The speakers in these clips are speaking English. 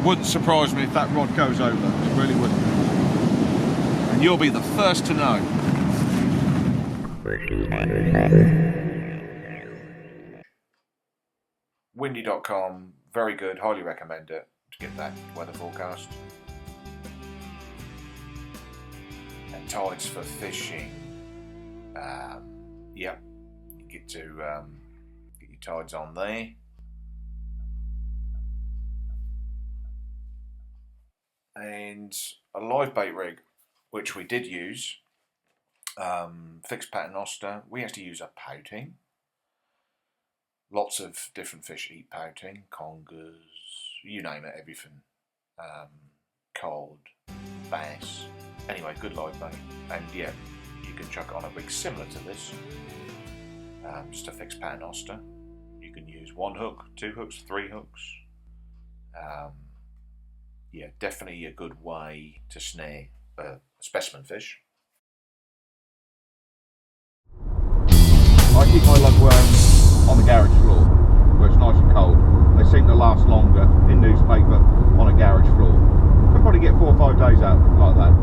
Wouldn't surprise me if that rod goes over. It really wouldn't. And you'll be the first to know. Windy.com, very good, highly recommend it to get that weather forecast. And tides for fishing. Yeah, you get to get your tides on there. And a live bait rig, which we did use, fixed pattern Oster. We actually use a pouting. Lots of different fish eat pouting, congers, you name it, everything. Cod, bass. Anyway, good live bait. And yeah, you can chuck it on a rig similar to this. Just a fixed pattern Oster. You can use 1 hook, 2 hooks, 3 hooks. Yeah, definitely a good way to snare a specimen fish. I keep my lugworms on the garage floor where it's nice and cold. They seem to last longer in newspaper on a garage floor. Could probably get 4 or 5 days out like that.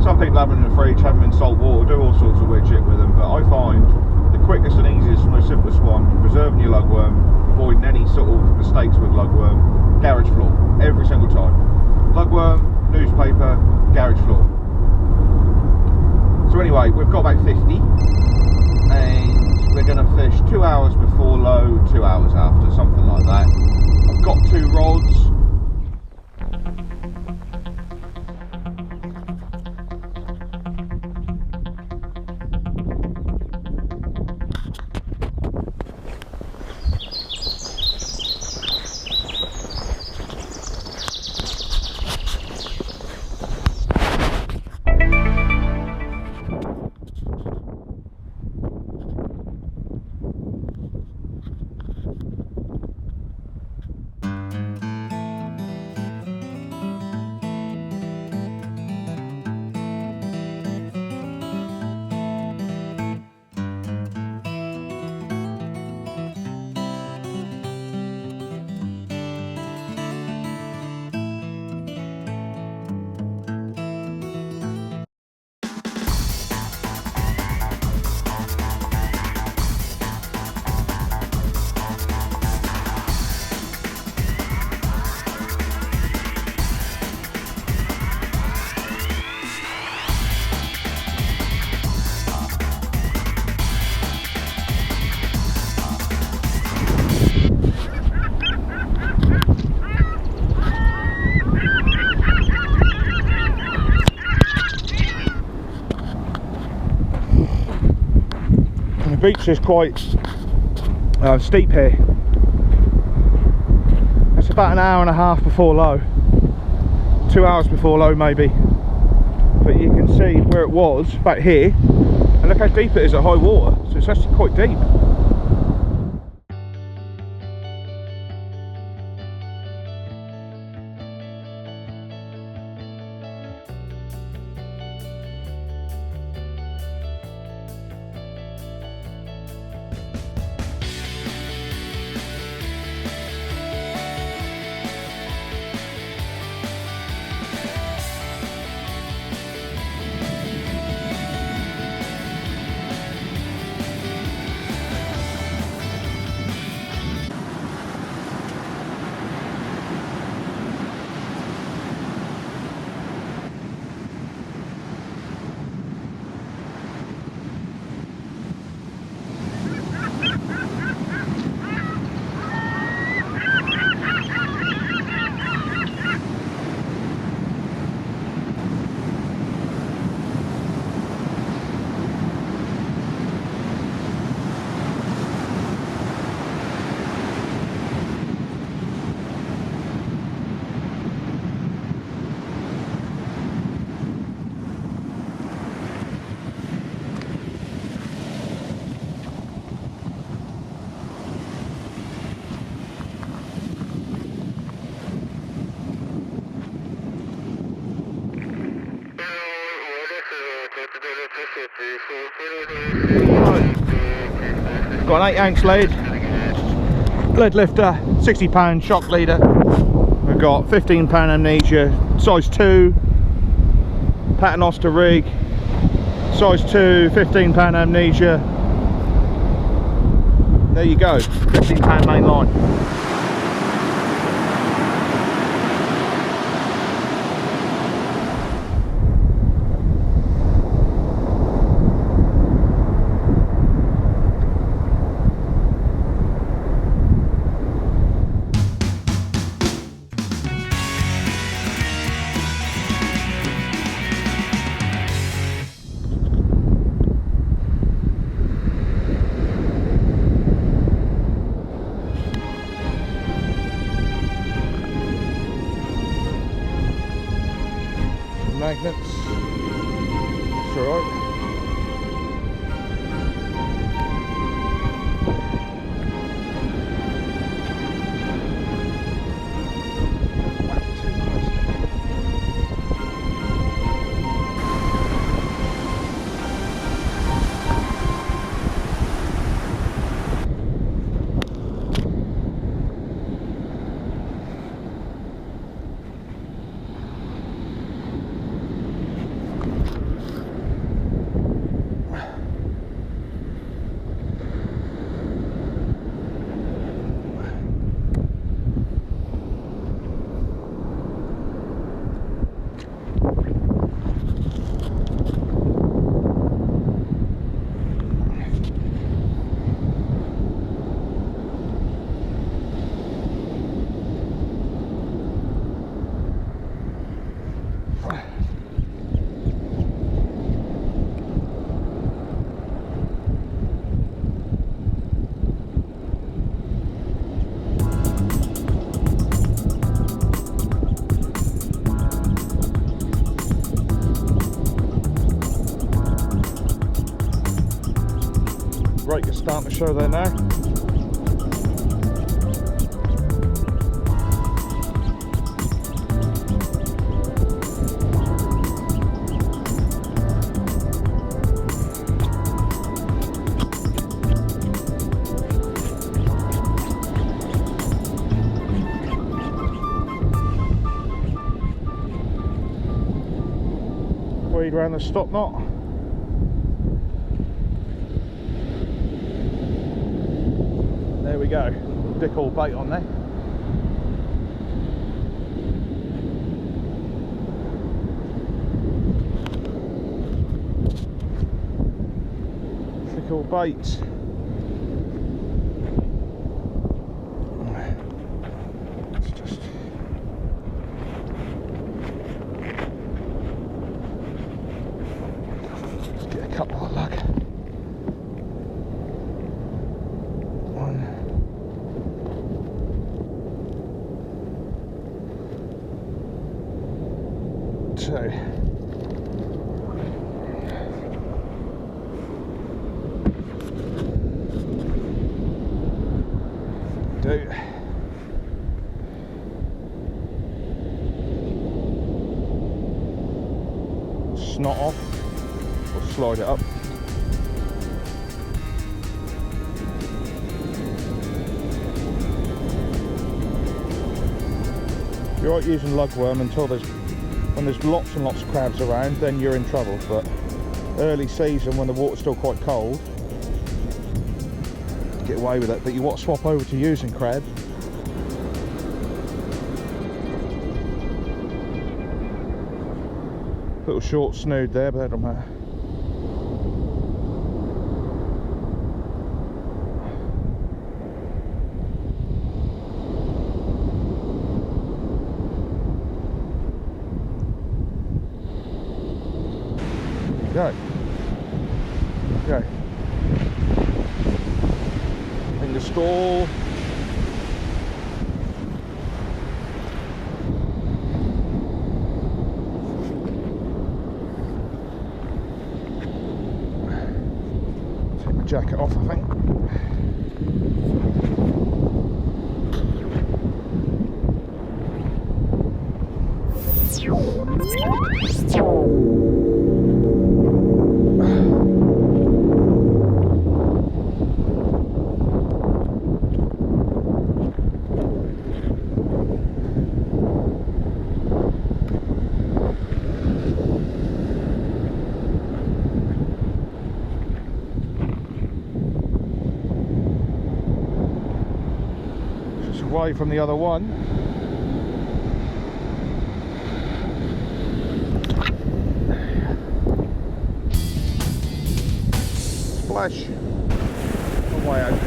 Some people have them in the fridge, have them in salt water, do all sorts of weird shit with them, but I find the quickest and easiest and most simplest one, preserving your lugworm, avoiding any sort of mistakes with lugworm, garage floor, every single time. Lugworm, newspaper, garage floor. So anyway, we've got about 50 and we're going to fish 2 hours before low, 2 hours after, something like that. I've got 2 rods. The beach is quite steep here. It's about an hour and a half before low, 2 hours before low maybe, but you can see where it was about here, and look how deep it is at high water, so it's actually quite deep. Got an 8-ounce lead lifter, £60 shock leader. I've got £15 amnesia, size 2, paternoster rig, size 2, £15 amnesia. There you go, £15 main line. Magnets, it's alright. Brake is starting to show there now. Weed around the stop knot. There we go, dick all bait on there. Thick all bait. Let's just get a couple of luck. Two. Do. Snot off or slide it up. You're right using lugworm until when there's lots and lots of crabs around, then you're in trouble. But early season, when the water's still quite cold, get away with it. But you want to swap over to using crab. Little short snood there, but that don't matter. Go. Okay. In the stall. Take my jacket off, I think. away from the other one. Splash. Long way out.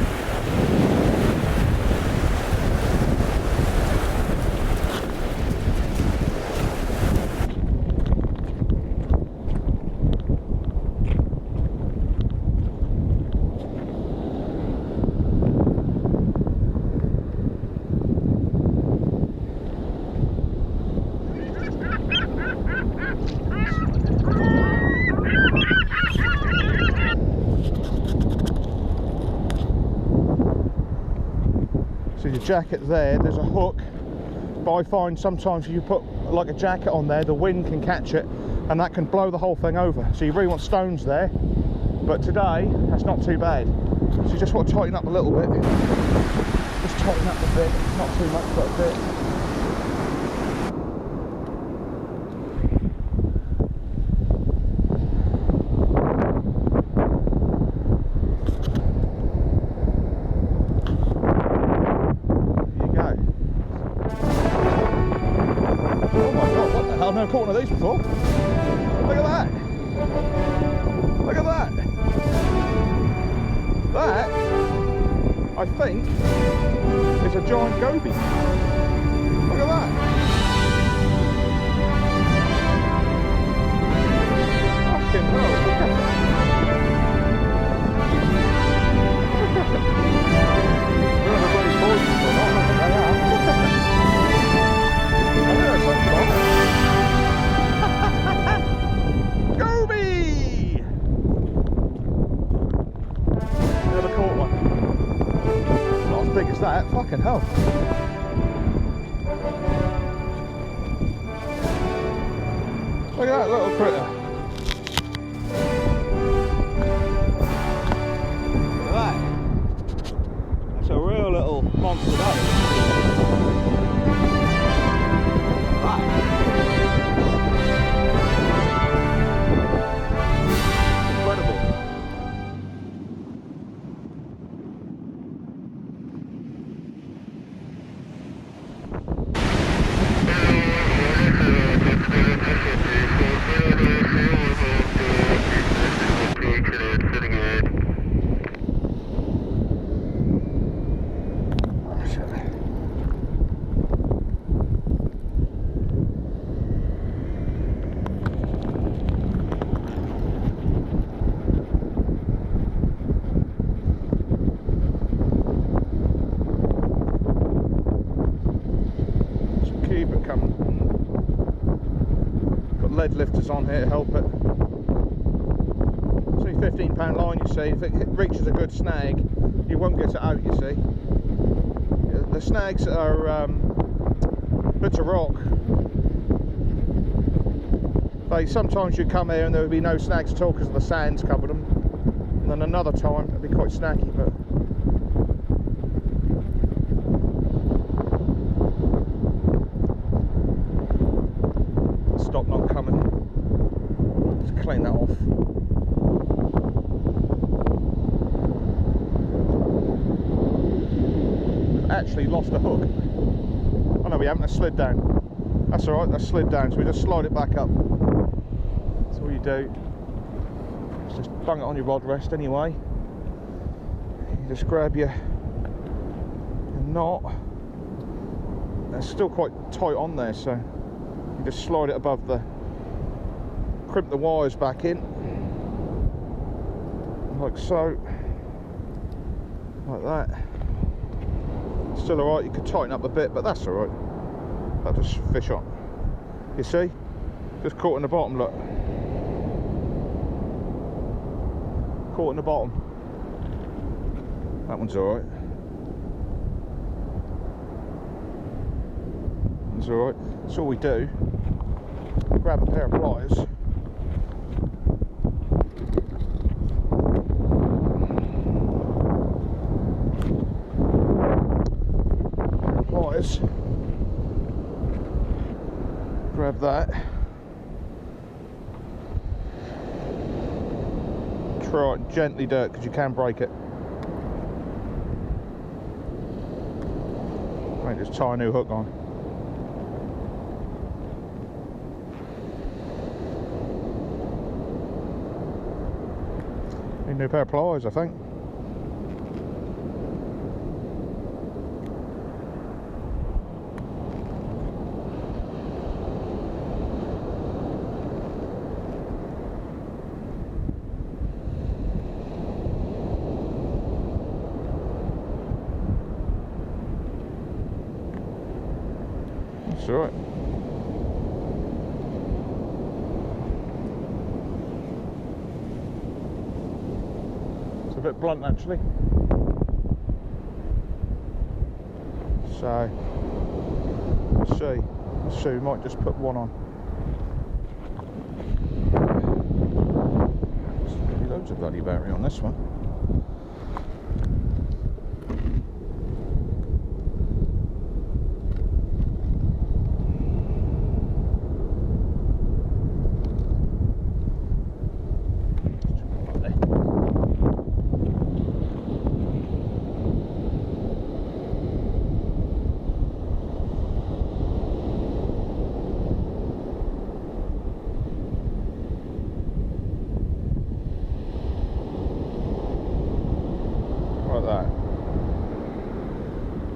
So your jacket there's a hook, but I find sometimes if you put like a jacket on there, the wind can catch it and that can blow the whole thing over. So you really want stones there, but today that's not too bad. So you just want to tighten up a little bit. Just tighten up a bit, not too much but a bit. I've never caught one of these before. Look at that. Look at that. That, I think, is a giant goby. Look at that. Fucking hell, look at that. I don't know if they're poisonous or not, I think they are. I think that's something wrong. Goby! Never caught one. Not as big as that, fucking hell. Look at that little critter. Look at that. That's a real little monster, that is. Lead lifters on here to help it. It's only £15 line, you see. If it reaches a good snag, you won't get it out, you see. The snags are bits of rock. Sometimes you come here and there will be no snags at all because the sand's covered them. And then another time it'll be quite snacky, but stop not coming. Let's clean that off. We've actually lost the hook. Oh no, we haven't. That slid down. That's alright, that slid down, so we just slide it back up. That's all you do. Just bung it on your rod rest anyway. You just grab your knot. It's still quite tight on there, so you just slide it above the, crimp the wires back in, like so, like that. Still alright, you could tighten up a bit, but that's alright. That'll just fish on. You see? Just caught in the bottom, look. Caught in the bottom. That one's alright. That's alright. That's all we do. Grab a pair of pliers. Grab that. Try it, gently do it because you can break it. just tie a new hook on. Need a new pair of pliers, I think. That's all right. It's a bit blunt actually. So let's see, we might just put one on. There's really loads of bloody battery on this one.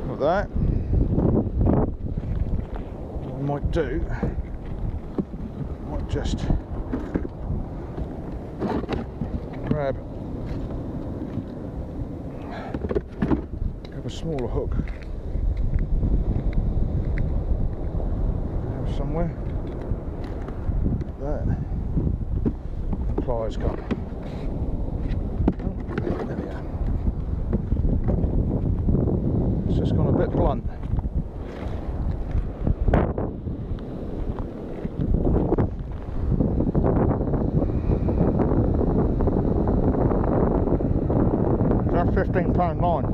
Like that. What I might do, might just grab a smaller hook somewhere. Like that. And pliers come. There we are. It's just gone a bit blunt. Is that £15 line?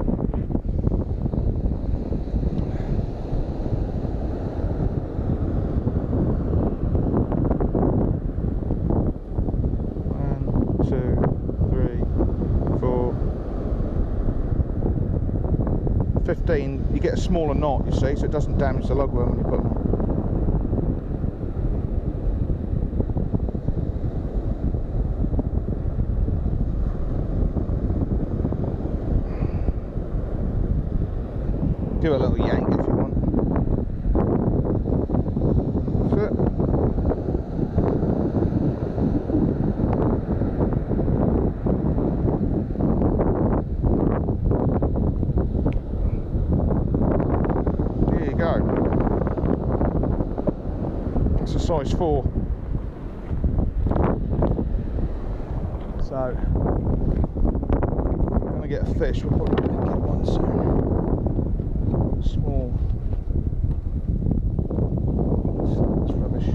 You get a smaller knot, you see, so it doesn't damage the lugworm when you put them on. Give it a little yank if you want. That's it. It's a size 4, so if we're going to get a fish, we're probably going to get one soon. Small. That's rubbish.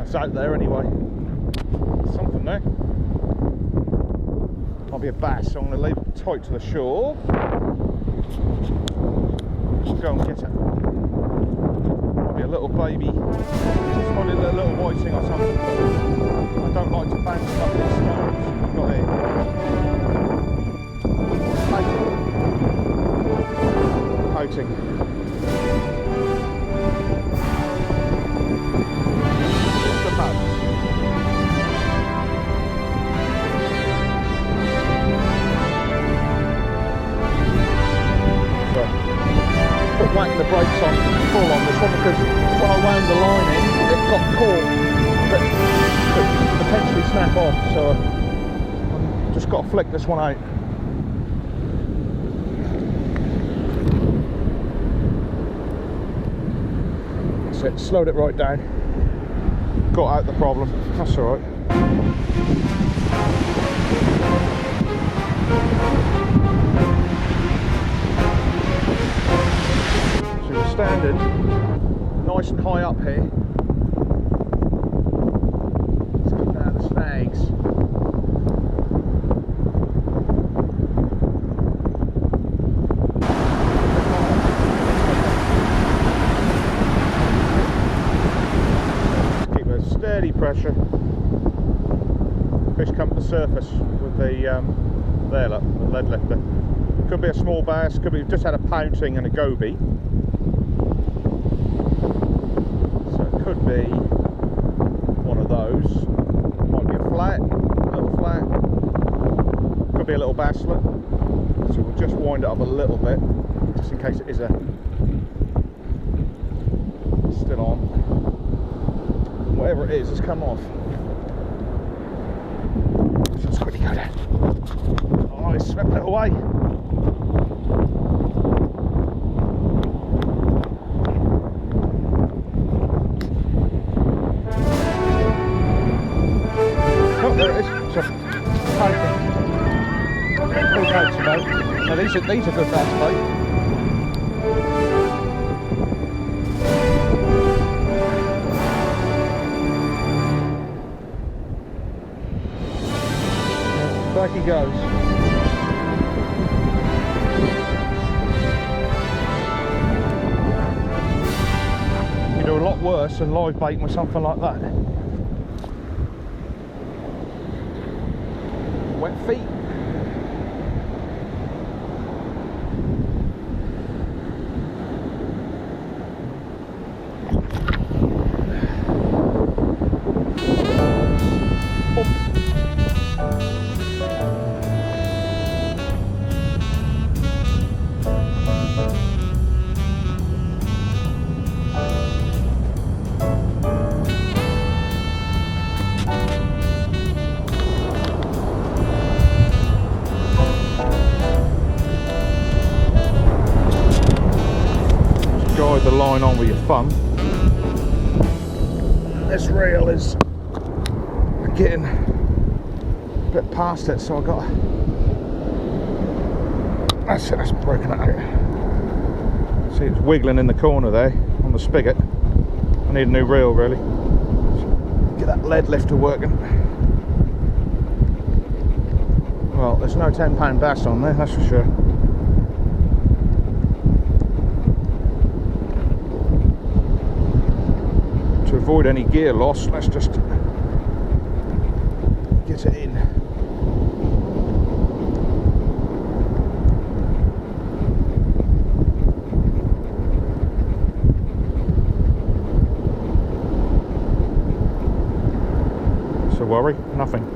It's out there anyway. Something there. Might be a bass, so I'm going to leave it tight to the shore. Go and get it. Might be a little baby. It's probably a little whiting or something. I don't like to bounce up these stones. Got it. Pouting. Put whacking the brakes on full on this one because when I wound the line in it got caught but could potentially snap off, so I've just got to flick this one out. That's it, slowed it right down. Got out the problem, that's alright. So we're standing nice and high up here. Let's go down the snags. Steady pressure. Fish come to the surface with the there, look, the lead lifter. Could be a small bass, could be just had a pouting and a goby. So it could be one of those. Might be a flat, a little flat. Could be a little basslet. So we'll just wind it up a little bit, just in case it is a still on. Whatever it is, it's come off. So let's quickly go down. Oh, it's swept it away. Oh, there it is. So, full boats about. Now these are good bass bait. Back he goes. You do a lot worse than live baiting with something like that. Wet feet. Guide the line on with your thumb. This reel is getting a bit past it, so I got that's it, that's broken it out. See, it's wiggling in the corner there on the spigot. I need a new reel really. Get that lead lifter working. Well, there's no £10 bass on there, that's for sure. To avoid any gear loss, let's just get it in. So worry, nothing.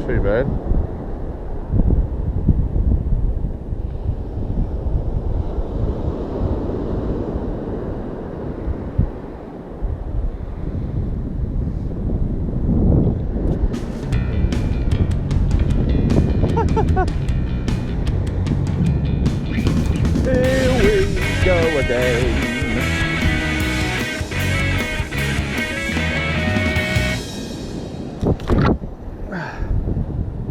Too bad. Here we go again.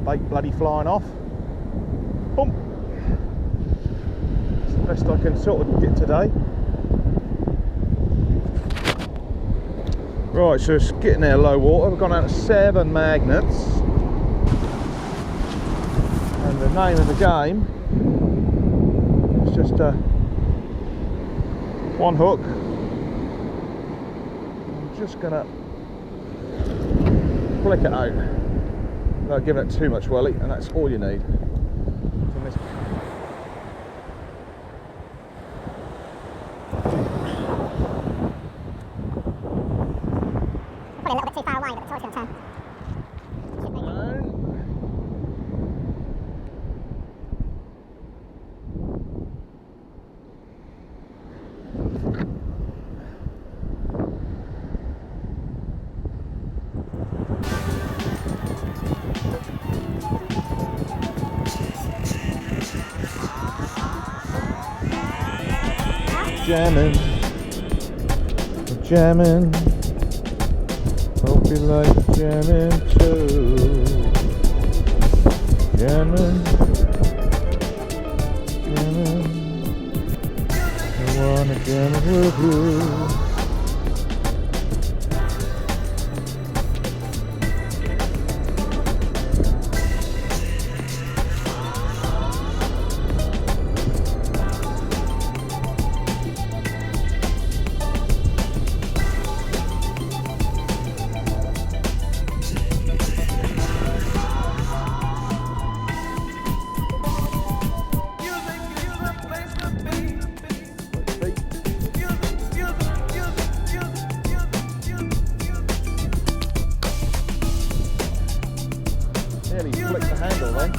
Bait bloody flying off. Boom. It's the best I can sort of get today. Right, so it's getting there low water. We've gone out to 7 magnets. And the name of the game It's just one hook. I'm just gonna flick it out without giving it too much welly, and that's all you need. Probably a little bit too far away, but the tide's going to turn. Jamming, jamming. Hope you like jamming too. Jamming, jamming. I wanna jam it with you. Nearly flicked the handle then.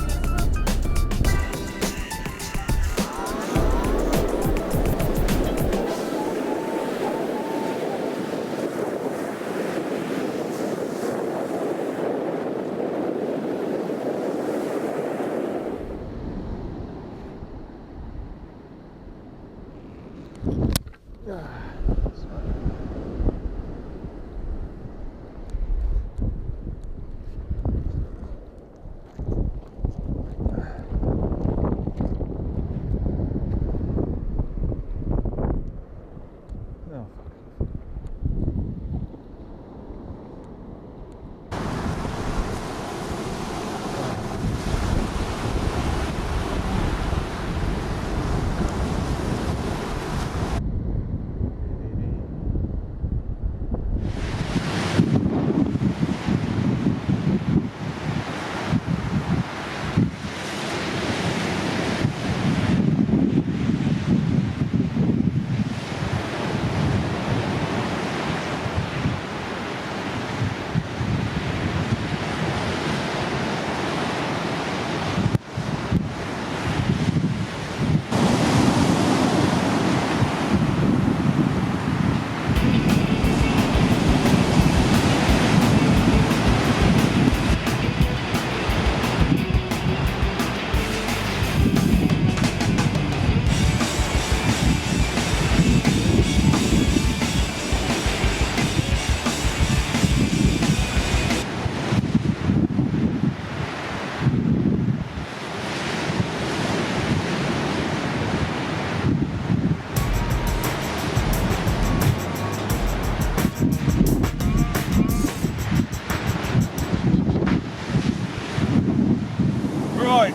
Right,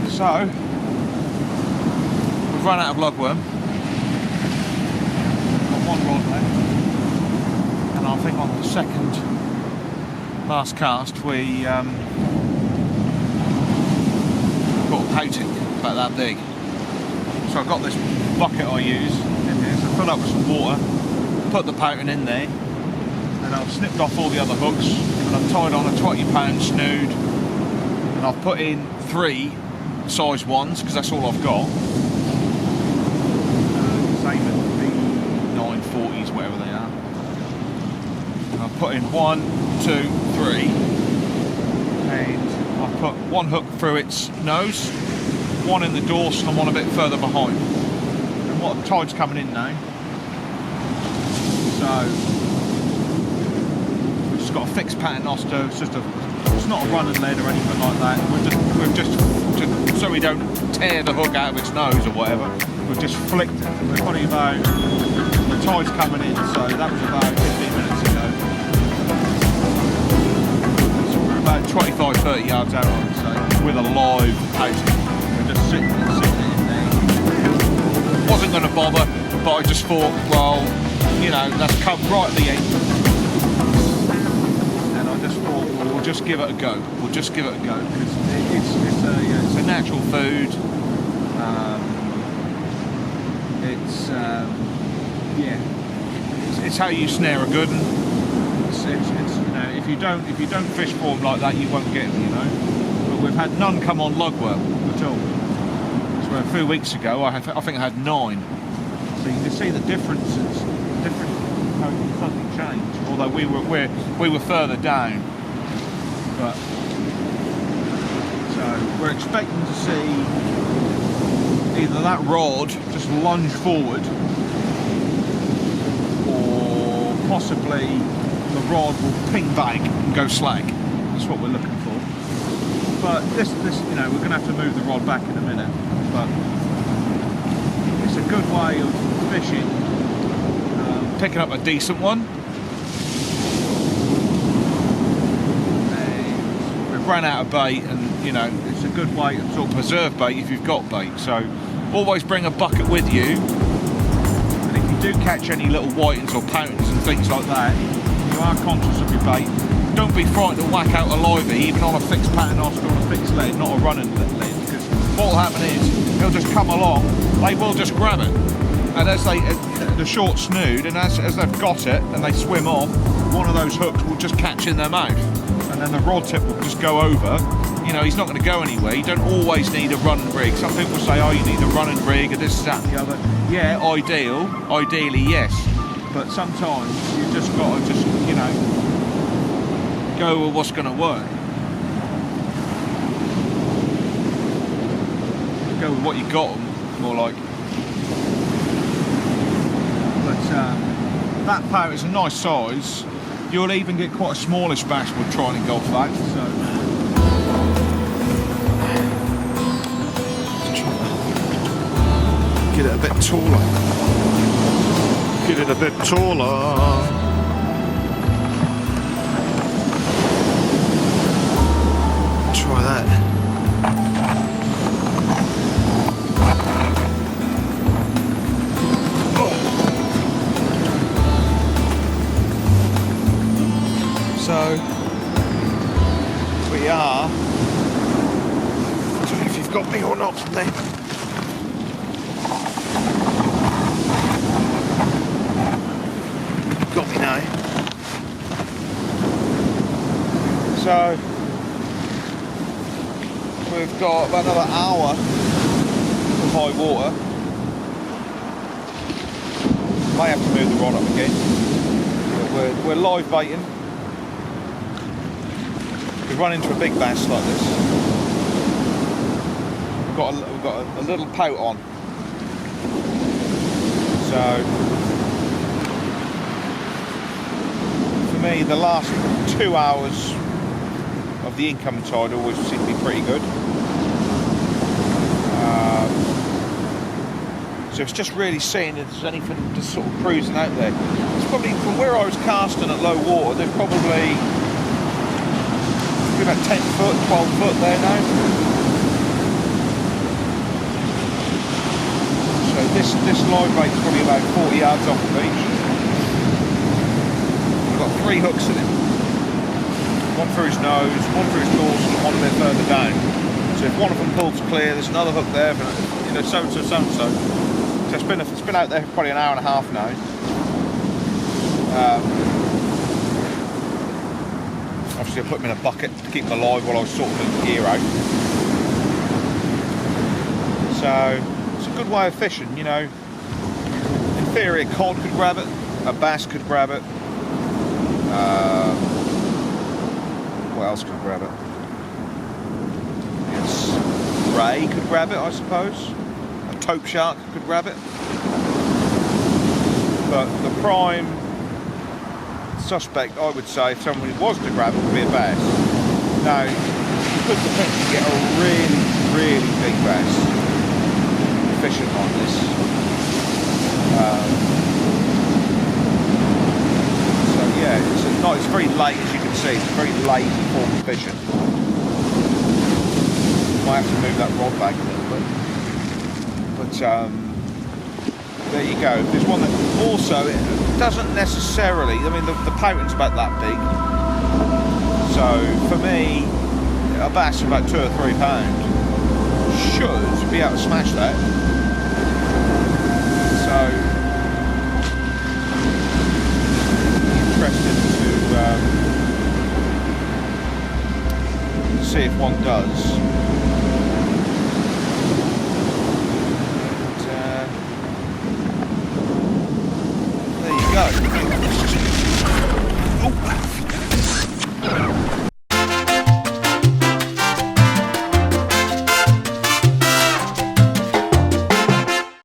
so we've run out of lugworm. Got one rod left, and I think on the second last cast we got a pouting about that big. So I've got this bucket I use in here, so I fill up with some water, put the pouting in there, and I've snipped off all the other hooks, and I've tied on a 20-pound snood, and I've put in 3 size 1s because that's all I've got. Same as the 940s, whatever they are. And I've put in 1, 2, 3, and I've put 1 hook through its nose, 1 in the dorsal and 1 a bit further behind. And what the tide's coming in now, so we've just got a fixed pattern noster. It's not a running lead or anything like that. We've just so we don't tear the hook out of its nose or whatever. We've just flicked it. We're probably about, the tide's coming in, so that was about 15 minutes ago. So we're about 25-30 yards out, I would say, with a live pouting. We're just sitting in there. Wasn't going to bother, but I just thought, well, you know, that's come right at the end. And I just thought, well, we'll just give it a go. We'll just give it a go, because it's a natural food. It's how you snare a good one. It's, you know, if you don't fish for them like that, you won't get them, you know. But we've had none come on lugworm at all. So a few weeks ago, I think I had 9. So you can see the differences, how it suddenly changed. Although we were further down, but so we're expecting to see either that rod just lunge forward, or possibly the rod will ping back and go slack. That's what we're looking for. But this, you know, we're going to have to move the rod back in a minute. But it's a good way of fishing, picking up a decent one. And we've run out of bait, and you know, it's a good way to sort of preserve bait if you've got bait. So always bring a bucket with you. And if you do catch any little whitings or poutings and things like that, you are conscious of your bait, don't be frightened to whack out a livey, even on a fixed pattern oscar or a fixed lead, not a running lead, because what will happen is they'll just come along, they will just grab it, and as they the short snood, and as they've got it and they swim off, one of those hooks will just catch in their mouth, and then the rod tip will just go over. You know, he's not going to go anywhere. You don't always need a running rig. Some people say, oh, you need a running rig, or this, that, and the other. Yeah, ideally, yes. But sometimes you just got to just, you know, go with what's going to work. Go with what you got, more like. But that pout is a nice size. You'll even get quite a smallish bass would try and engulf that. So. Get it a bit taller. Get it a bit taller. Try that. So we are. I don't know if you've got me or not there. Got me now. So we've got about another hour of high water. Might have to move the rod up again. But we're live baiting. We run into a big bass like this. We've got a little pout on. So. For me, the last 2 hours of the incoming tide always seem to be pretty good. So it's just really seeing if there's anything just sort of cruising out there. It's probably, from where I was casting at low water, there's probably about 10 foot, 12 foot there now. So this live bait is probably about 40 yards off the beach. Got 3 hooks in him. One through his nose, one through his dorsal, and one a bit further down. So if one of them pulls clear, there's another hook there, but you know, so and so, so and so. So it's been out there for probably an hour and a half now. Obviously I put them in a bucket to keep them alive while I was sorting the gear out. So it's a good way of fishing, you know. In theory a cod could grab it, a bass could grab it. What else could grab it? Yes, ray could grab it, I suppose. A taupe shark could grab it. But the prime suspect, I would say, if someone was to grab it, would be a bass. Now, you could potentially get a really, really big bass fishing like this. So yeah, it's very late, as you can see. It's a very lazy form of fishing. Might have to move that rod back a little bit. But there you go. There's one that also it doesn't necessarily. I mean, the pouting's about that big. So for me, a bass of about 2 or 3 pounds should be able to smash that. So interested to see if one does.